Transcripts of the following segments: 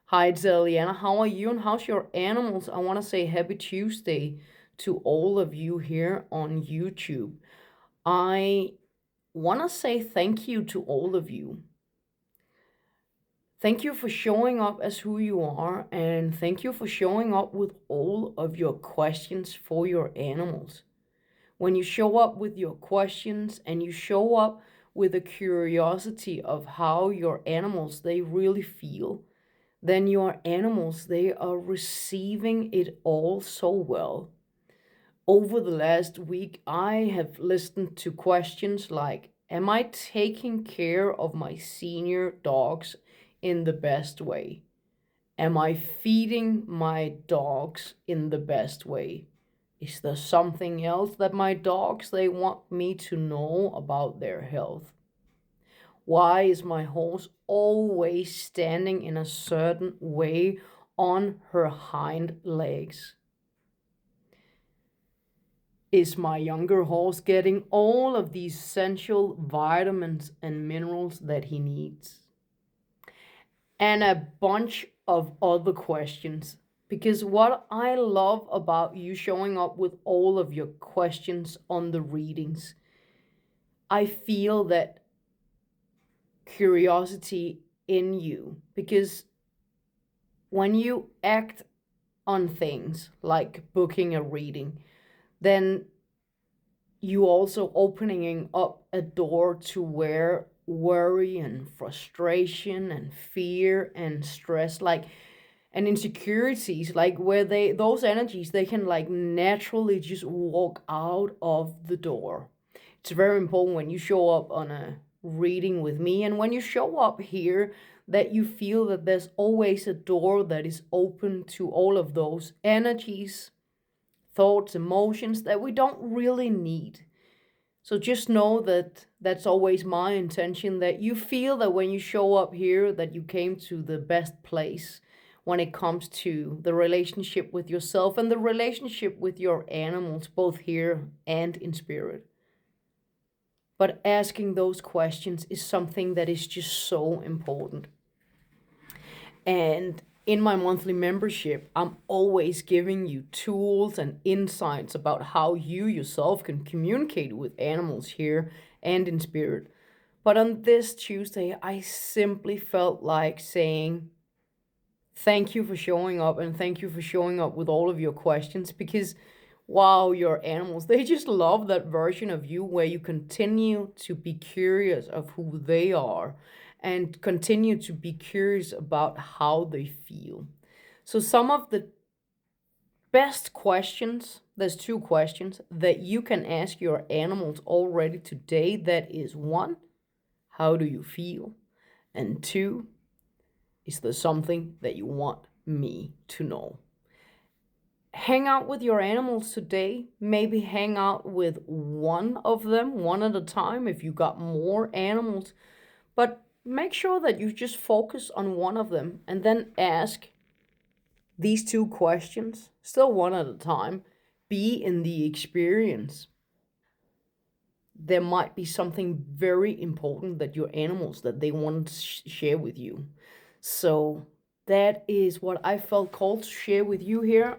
Hi, it's Aliana. How are you and how's your animals? I want to say happy Tuesday to all of you here on YouTube. I want to say thank you to all of you. Thank you for showing up as who you are, and thank you for showing up with all of your questions for your animals. When you show up with your questions and you show up with a curiosity of how your animals they really feel, then your animals they are receiving it all so well. Over the last week I have listened to questions like, am I taking care of my senior dogs in the best way? Am I feeding my dogs in the best way? Is there something else that my dogs they want me to know about their health? Why is my horse always standing in a certain way on her hind legs? Is my younger horse getting all of the essential vitamins and minerals that he needs? And a bunch of other questions. Because what I love about you showing up with all of your questions on the readings, I feel that curiosity in you. Because when you act on things like booking a reading, then you also opening up a door to where worry and frustration and fear and stress and insecurities, like where those energies they can like naturally just walk out of the door. It's very important when you show up on a reading with me and when you show up here that you feel that there's always a door that is open to all of those energies, thoughts, emotions that we don't really need. So just know that that's always my intention, that you feel that when you show up here that you came to the best place when it comes to the relationship with yourself and the relationship with your animals, both here and in spirit. But asking those questions is something that is just so important. And in my monthly membership, I'm always giving you tools and insights about how you yourself can communicate with animals here and in spirit. But on this Tuesday, I simply felt like saying, thank you for showing up and thank you for showing up with all of your questions because wow, your animals, they just love that version of you where you continue to be curious of who they are and continue to be curious about how they feel. So some of the best questions, there's two questions that you can ask your animals already today. That is one, how do you feel? And two, is there something that you want me to know? Hang out with your animals today. Maybe hang out with one of them, one at a time if you got more animals. But make sure that you just focus on one of them and then ask these two questions, still one at a time. Be in the experience. There might be something very important that your animals that they want to share with you. So that is what I felt called to share with you here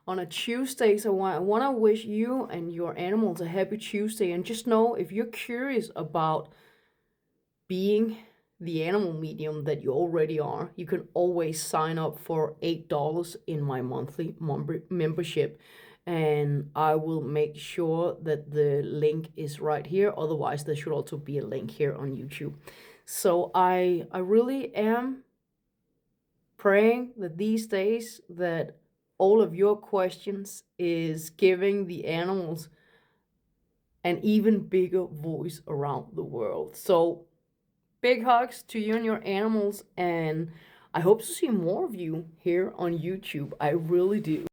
on a Tuesday. So I want to wish you and your animals a happy Tuesday. And just know, if you're curious about being the animal medium that you already are, you can always sign up for $8 in my monthly membership. And I will make sure that the link is right here. Otherwise, there should also be a link here on YouTube. So I really am praying that these days that all of your questions is giving the animals an even bigger voice around the world. So big hugs to you and your animals, and I hope to see more of you here on YouTube. I really do.